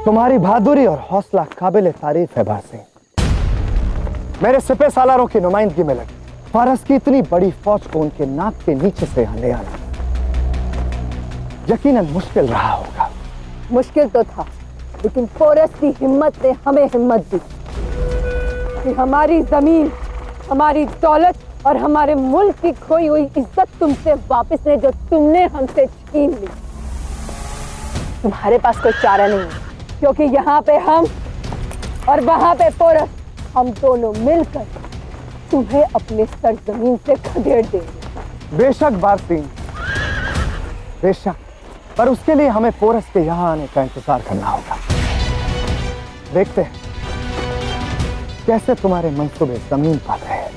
तुम्हारी बहादुरी और हौसला काबिल तारीफ है बार सिंह। मेरे सिपह सालारों की नुमाइंदगी में लगी फारस की इतनी बड़ी फौज को उनके नाक के नीचे से यहां ले आना यकीनन मुश्किल रहा होगा। मुश्किल तो था, लेकिन पोरस की हिम्मत ने हमें हिम्मत दी कि हमारी जमीन, हमारी दौलत और हमारे मुल्क की खोई हुई इज्जत तुमसे वापस ले, जो तुमने हमसे छीन ली। तुम्हारे पास कोई चारा नहीं है, क्योंकि यहाँ पे हम और वहां पे पोरस, हम दोनों मिलकर तुम्हें अपने सरजमीन से खदेड़ देंगे। बेशक बार सिंह, बेशक, पर उसके लिए हमें पोरस के यहां आने का इंतजार करना होगा। देखते हैं कैसे तुम्हारे मंसूबे जमीन पाते हैं।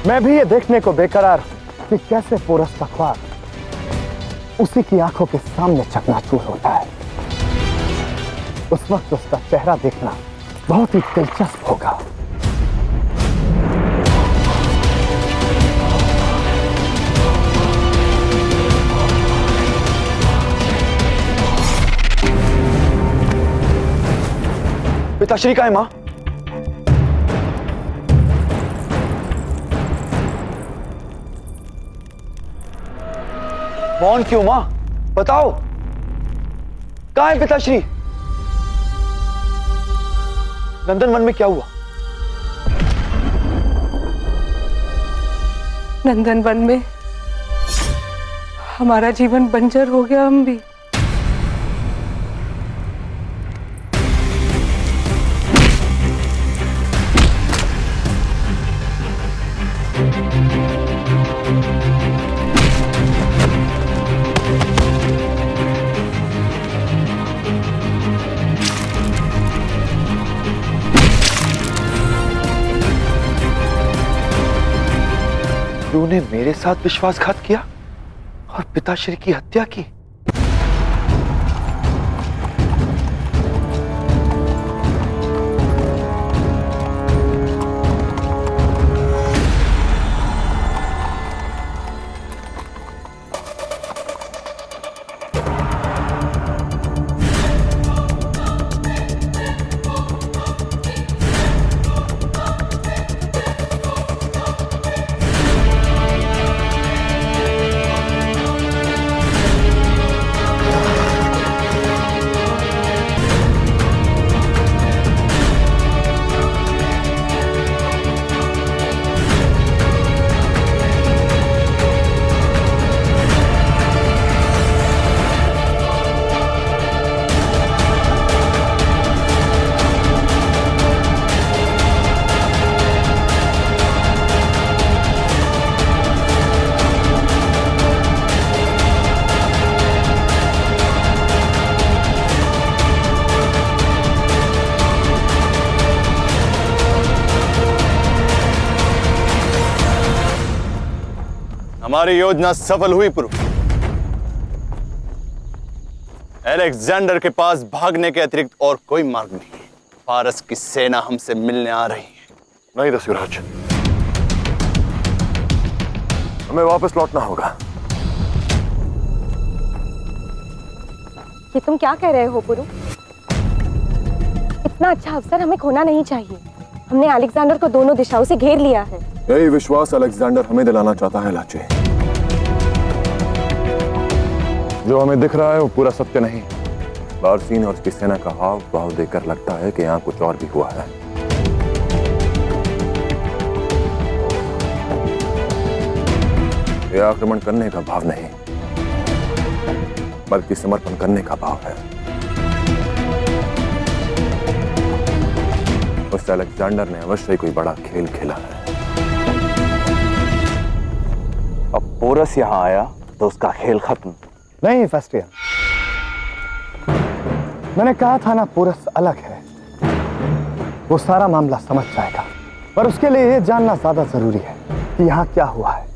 मैं भी ये देखने को बेकरार हूं कि कैसे पोरस का ख्वाब उसी की आंखों के सामने चकनाचूर होता है। उस वक्त उसका चेहरा देखना बहुत ही दिलचस्प होगा। पिताश्री का है मां? मौन क्यों मां? बताओ, कहां है पिताश्री? नंदन वन में क्या हुआ? नंदन वन में हमारा जीवन बंजर हो गया। हम भी तूने मेरे साथ विश्वासघात किया और पिताश्री की हत्या की। हमारी योजना सफल हुई प्रभु। अलेक्जेंडर के पास भागने के अतिरिक्त और कोई मार्ग नहीं है। फारस की सेना हमसे मिलने आ रही है। नहीं दस्युराज, हमें वापस लौटना होगा। ये तुम क्या कह रहे हो पुरु? इतना अच्छा अवसर हमें खोना नहीं चाहिए। हमने अलेक्जेंडर को दोनों दिशाओं से घेर लिया है। यही विश्वास अलेक्जेंडर हमें दिलाना चाहता है लाचे। जो हमें दिख रहा है वो पूरा सत्य नहीं। बारसीन और उसकी सेना का हाव भाव देखकर लगता है कि यहाँ कुछ और भी हुआ है। यह आक्रमण करने का भाव नहीं, बल्कि समर्पण करने का भाव है। उस अलेक्जेंडर ने अवश्य ही कोई बड़ा खेल खेला है। अब पोरस यहां आया तो उसका खेल खत्म। नहीं फेस्टियन, मैंने कहा था ना, पोरस अलग है। वो सारा मामला समझ जाएगा, पर उसके लिए यह जानना ज्यादा जरूरी है कि यहां क्या हुआ है।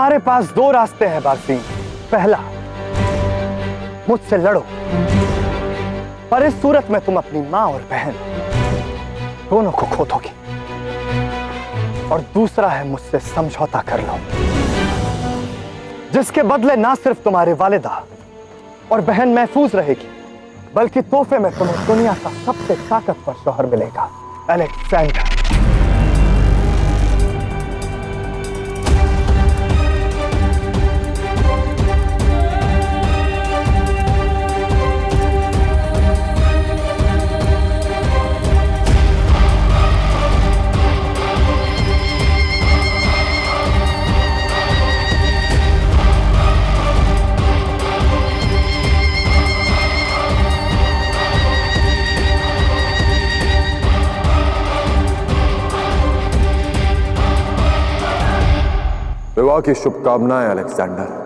तुम्हारे पास दो रास्ते हैं बारसीन। पहला, मुझसे लड़ो, पर इस सूरत में तुम अपनी मां और बहन दोनों को खो दोगी। और दूसरा है मुझसे समझौता कर लो, जिसके बदले ना सिर्फ तुम्हारे वालिदा और बहन महफूज रहेगी, बल्कि तोहफे में तुम्हें दुनिया का सबसे ताकतवर शौहर मिलेगा, अलेक्जेंडर। विवाह की शुभकामनाएं अलेक्जेंडर।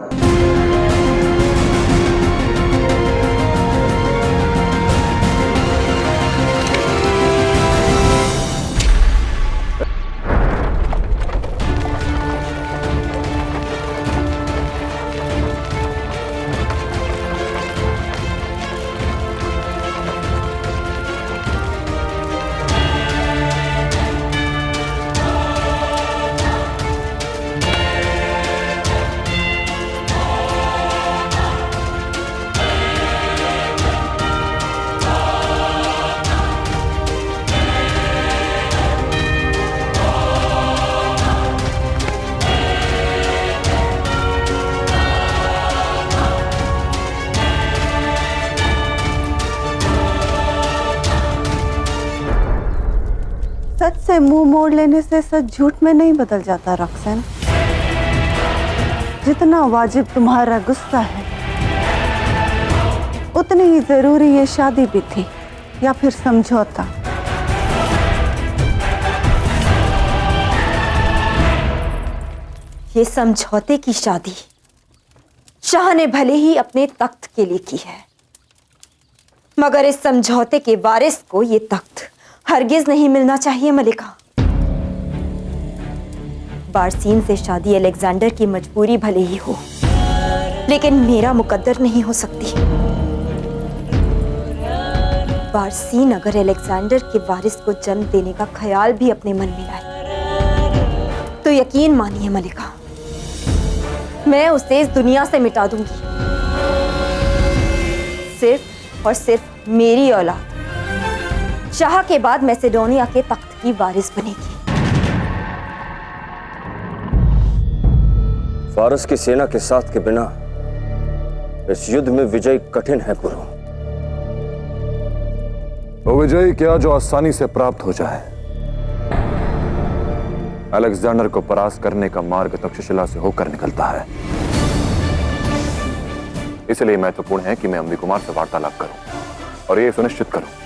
सच से मुंह मोड़ लेने से सच झूठ में नहीं बदल जाता रॉक्सन। जितना वाजिब तुम्हारा गुस्सा है, उतनी ही जरूरी ये शादी भी थी, या फिर समझौता। ये समझौते की शादी शाह ने भले ही अपने तख्त के लिए की है, मगर इस समझौते के वारिस को ये तख्त हरगिज नहीं मिलना चाहिए मलिका। बारसीन से शादी अलेक्जेंडर की मजबूरी भले ही हो, लेकिन मेरा मुकद्दर नहीं हो सकती। बारसीन अगर अलेक्जेंडर के वारिस को जन्म देने का ख्याल भी अपने मन में लाए, तो यकीन मानिए मलिका, मैं उसे इस दुनिया से मिटा दूंगी। सिर्फ और सिर्फ मेरी औलाद शाह के बाद मैसेडोनिया के तख्त की वारिस बनेगी। फारस की सेना के साथ के बिना इस युद्ध में विजय कठिन है गुरु। वो विजय क्या जो आसानी से प्राप्त हो जाए। अलेक्जेंडर को परास्त करने का मार्ग तक्षशिला से होकर निकलता है। इसलिए महत्वपूर्ण है कि मैं अम्बी कुमार से वार्तालाप करूं और यह सुनिश्चित करूं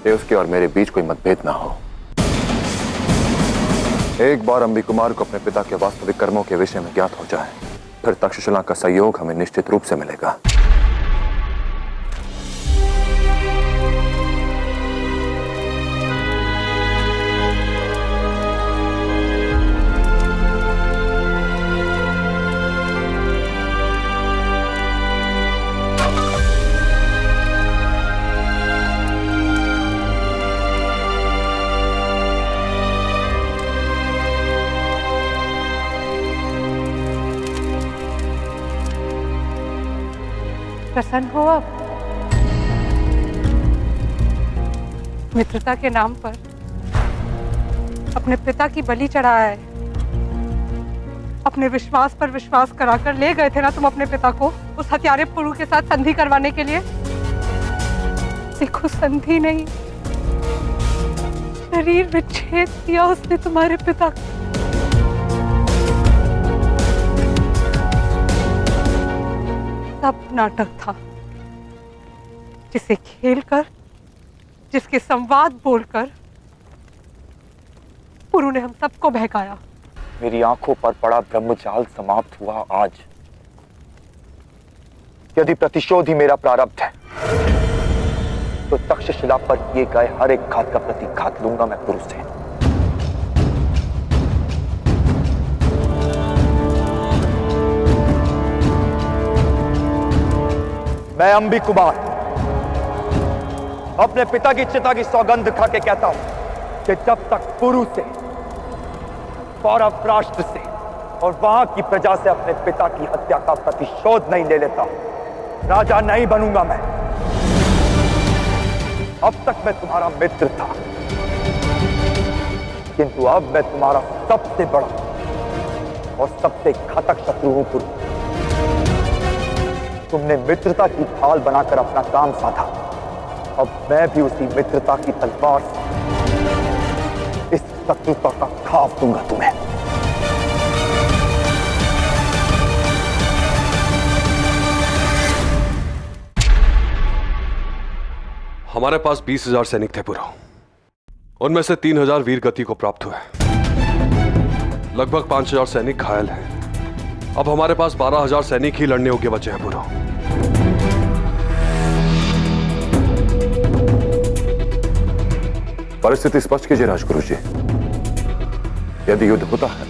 कि उसके और मेरे बीच कोई मतभेद ना हो। एक बार अम्बी कुमार को अपने पिता के वास्तविक कर्मों के विषय में ज्ञात हो जाए, फिर तक्षशिला का सहयोग हमें निश्चित रूप से मिलेगा। प्रसन्न हो अब? मित्रता के नाम पर अपने पिता की बलि चढ़ाया है। अपने विश्वास पर विश्वास कराकर ले गए थे ना तुम अपने पिता को उस हत्यारे पुरु के साथ संधि करवाने के लिए। देखो, संधि नहीं, शरीर में छेद किया उसने तुम्हारे पिता को। सब नाटक था, जिसे खेलकर, जिसके संवाद बोलकर पुरु ने हम सबको बहकाया। मेरी आंखों पर पड़ा ब्रह्मजाल समाप्त हुआ आज। यदि प्रतिशोध ही मेरा प्रारब्ध है, तो तक्षशिला पर किए गए हर एक घात का प्रतिघात लूंगा मैं पुरु से। मैं अंबी कुमार अपने पिता की चिता की सौगंध खा के कहता हूं कि जब तक पुरु से, पौरव राष्ट्र से और वहां की प्रजा से अपने पिता की हत्या का प्रतिशोध नहीं ले लेता, राजा नहीं बनूंगा मैं। अब तक मैं तुम्हारा मित्र था, किंतु अब मैं तुम्हारा सबसे बड़ा और सबसे घातक शत्रु हूं पुरु। तुमने मित्रता की ढाल बनाकर अपना काम साधा, अब मैं भी उसी मित्रता की तलवार से इस शत्रुता का घाव दूंगा तुम्हें। हमारे पास 20,000 सैनिक थे पुरु। उनमें से 3,000 वीर गति को प्राप्त हुए। लगभग 5,000 सैनिक घायल हैं। अब हमारे पास 12,000 सैनिक ही लड़ने योग्य बचे हैं पुरु। परिस्थिति स्पष्ट कीजिए राजगुरु जी। यदि युद्ध होता है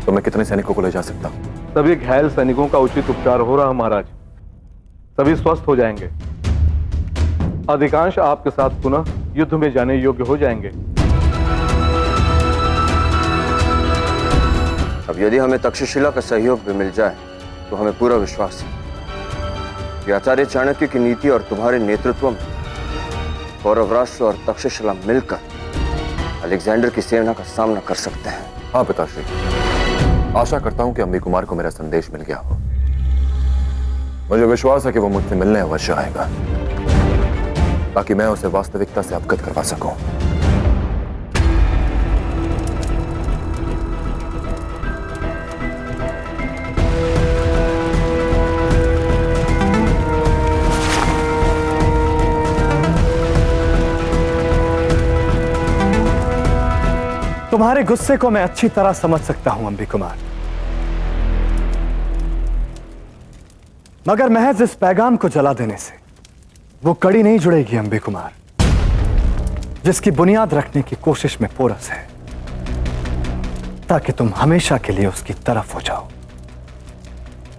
तो मैं कितने सैनिकों को ले जा सकता हूं? सभी घायल सैनिकों का उचित उपचार हो रहा महाराज। सभी स्वस्थ हो जाएंगे। अधिकांश आपके साथ पुनः युद्ध में जाने योग्य हो जाएंगे। अब यदि हमें तक्षशिला का सहयोग भी मिल जाए तो हमें पूरा विश्वास है कि आचार्य चाणक्य की नीति और तुम्हारे नेतृत्व में पौरव राष्ट्र और तक्षशिला मिलकर अलेक्जेंडर की सेना का सामना कर सकते हैं। हाँ पिताश्री, आशा करता हूं कि अंबी कुमार को मेरा संदेश मिल गया हो। मुझे विश्वास है कि वो मुझसे मिलने अवश्य आएगा, ताकि मैं उसे वास्तविकता से अवगत करवा सकूं। तुम्हारे गुस्से को मैं अच्छी तरह समझ सकता हूं अंबी कुमार, मगर महज इस पैगाम को जला देने से वो कड़ी नहीं जुड़ेगी अंबी कुमार, जिसकी बुनियाद रखने की कोशिश में पोरस है, ताकि तुम हमेशा के लिए उसकी तरफ हो जाओ।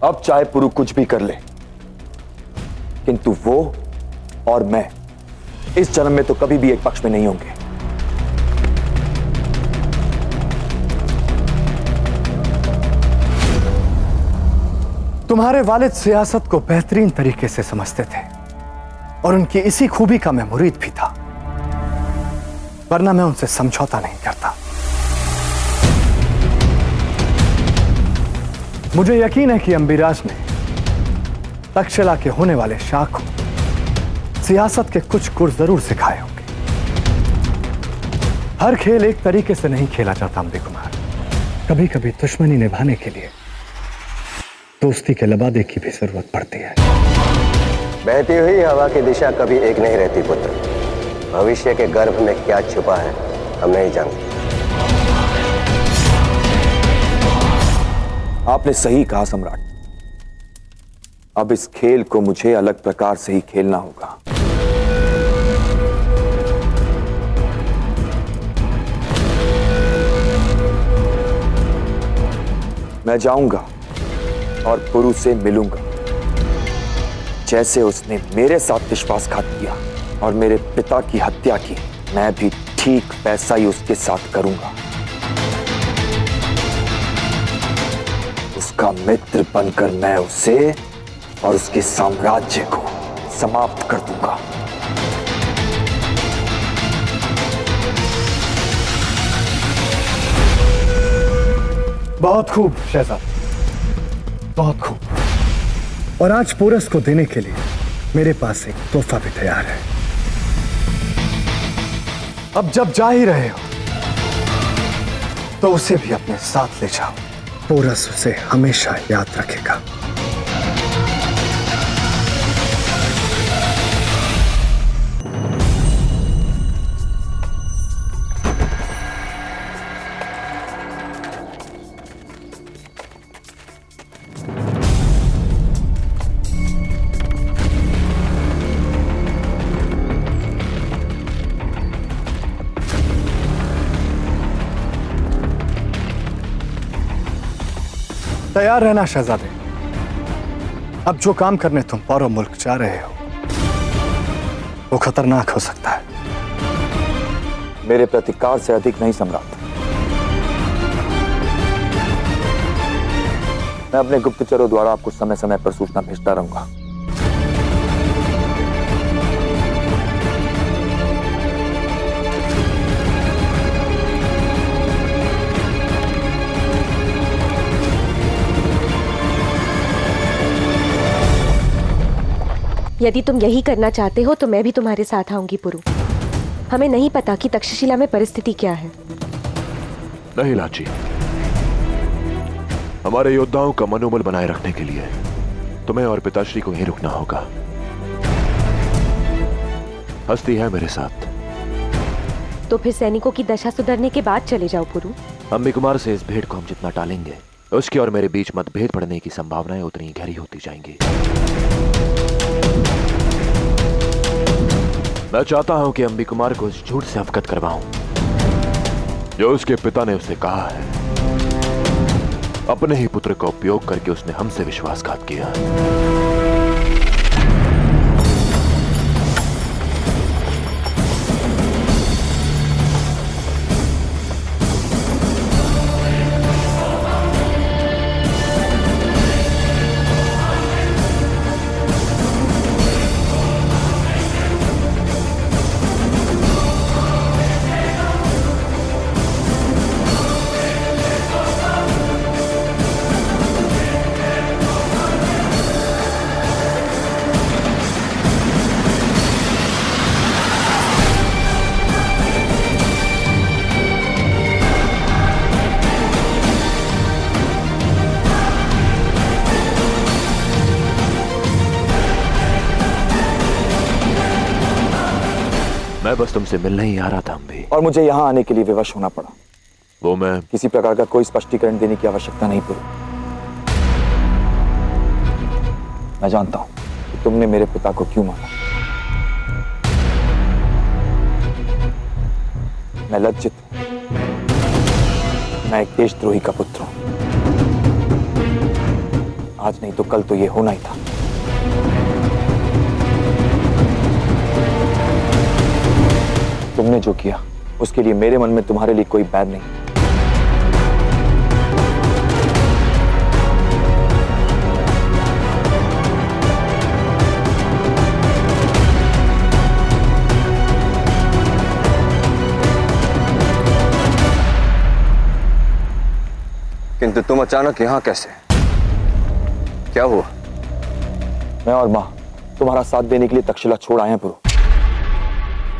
अब चाहे पुरु कुछ भी कर ले, किंतु वो और मैं इस जन्म में तो कभी भी एक पक्ष में नहीं होंगे। तुम्हारे वालिद सियासत को बेहतरीन तरीके से समझते थे और उनकी इसी खूबी का मैं मुरीद भी था, वरना मैं उनसे समझौता नहीं करता। मुझे यकीन है कि अंबिराज ने तक्षशिला के होने वाले शाह को सियासत के कुछ गुर जरूर सिखाए होंगे। हर खेल एक तरीके से नहीं खेला जाता अंबी कुमार। कभी कभी दुश्मनी निभाने के लिए दोस्ती के लबादे की भी जरूरत पड़ती है। बहती हुई हवा की दिशा कभी एक नहीं रहती पुत्र। भविष्य के गर्भ में क्या छुपा है हम नहीं जानते। आपने सही कहा सम्राट, अब इस खेल को मुझे अलग प्रकार से ही खेलना होगा। मैं जाऊंगा और पुरु से मिलूंगा। जैसे उसने मेरे साथ विश्वासघात किया और मेरे पिता की हत्या की, मैं भी ठीक वैसा ही उसके साथ करूंगा। उसका मित्र बनकर मैं उसे और उसके साम्राज्य को समाप्त कर दूंगा। बहुत खूब शहजाद, बहुत खूब। और आज पोरस को देने के लिए मेरे पास एक तोहफा भी तैयार है। अब जब जा ही रहे हो तो उसे भी अपने साथ ले जाओ। पोरस उसे हमेशा याद रखेगा। तैयार रहना शहजादे। अब जो काम करने तुम पौरव मुल्क जा रहे हो वो खतरनाक हो सकता है। मेरे प्रतिकार से अधिक नहीं सम्राट। मैं अपने गुप्तचरों द्वारा आपको समय समय पर सूचना भेजता रहूंगा। यदि तुम यही करना चाहते हो तो मैं भी तुम्हारे साथ आऊंगी पुरु। हमें नहीं पता कि तक्षशिला में परिस्थिति क्या है। नहीं लाची, हमारे योद्धाओं का मनोबल बनाए रखने के लिए तुम्हें और पिताश्री को यहीं रुकना होगा। हस्ती है मेरे साथ। तो फिर सैनिकों की दशा सुधरने के बाद चले जाओ पुरु। अम्मी कुमार से इस भेंट को हम जितना टालेंगे उसके और मेरे बीच मतभेद बढ़ने की संभावनाएं उतनी गहरी होती जाएंगी। मैं चाहता हूं कि अम्बी कुमार को इस झूठ से अवगत करवाऊं जो उसके पिता ने उसे कहा है। अपने ही पुत्र का उपयोग करके उसने हमसे विश्वासघात किया। मैं बस तुमसे मिलने ही आ रहा था अम्बी। और मुझे यहाँ आने के लिए विवश होना पड़ा। वो मैं किसी प्रकार का कोई स्पष्टीकरण देने की आवश्यकता नहीं पड़ी। मैं जानता हूं कि तुमने मेरे पिता को क्यों मारा। मैं लज्जित हूं। मैं एक देशद्रोही का पुत्र हूं। आज नहीं तो कल तो ये होना ही था। तुमने जो किया उसके लिए मेरे मन में तुम्हारे लिए कोई बैर नहीं। किंतु तुम अचानक यहां कैसे? क्या हुआ? मैं और मां तुम्हारा साथ देने के लिए तक्षशिला छोड़ आए हैं पुरु।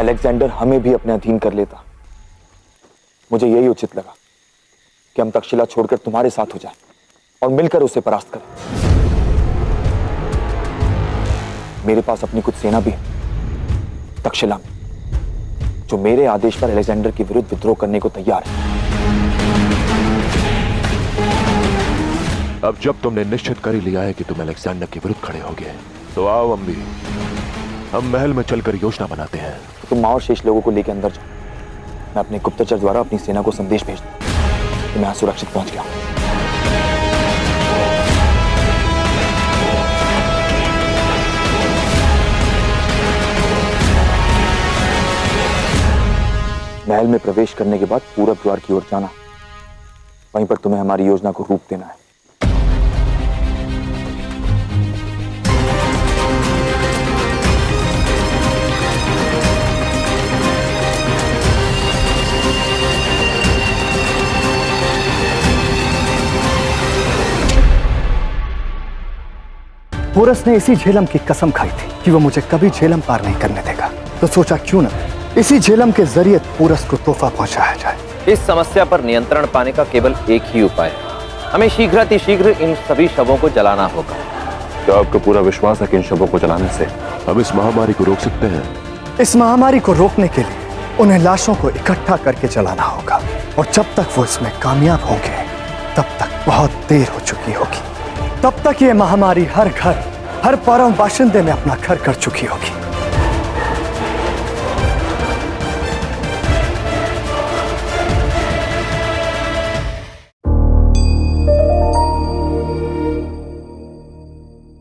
अलेक्जेंडर हमें भी अपने अधीन कर लेता। मुझे यही उचित लगा कि हम तक्षशिला छोड़कर तुम्हारे साथ हो जाएं और मिलकर उसे परास्त करें। मेरे पास अपनी कुछ सेना भी है तक्षशिला में, जो मेरे आदेश पर अलेक्जेंडर के विरुद्ध विद्रोह करने को तैयार है। अब जब तुमने निश्चित कर ही लिया है कि तुम अलेक्जेंडर के विरुद्ध खड़े होगे तो आओ अम्बी, हम महल में चलकर योजना बनाते हैं। तुम मां और शेष लोगों को लेकर अंदर जाओ। मैं अपने गुप्तचर द्वारा अपनी सेना को संदेश भेज दूं कि मैं यहां सुरक्षित पहुंच गया। महल में प्रवेश करने के बाद पूरब द्वार की ओर जाना। वहीं पर तुम्हें हमारी योजना को रूप देना है। पोरस ने इसी झेलम की कसम खाई थी कि वो मुझे कभी झेलम पार नहीं करने देगा। तो सोचा क्यों न इसी झेलम के जरिए पोरस को तोहफा पहुंचाया जाए। इस समस्या पर नियंत्रण पाने का केवल एक ही उपाय है। हमें शीघ्र इन सभी शवों को जलाना होगा। क्या आपको पूरा विश्वास है कि इन शवों को जलाने से हम इस महामारी को रोक सकते हैं? इस महामारी को रोकने के लिए उन्हें लाशों को इकट्ठा करके जलाना होगा, और जब तक वो इसमें कामयाब होंगे तब तक बहुत देर हो चुकी होगी। तब तक ये महामारी हर घर, हर परम बाशिंदे में अपना घर कर चुकी होगी।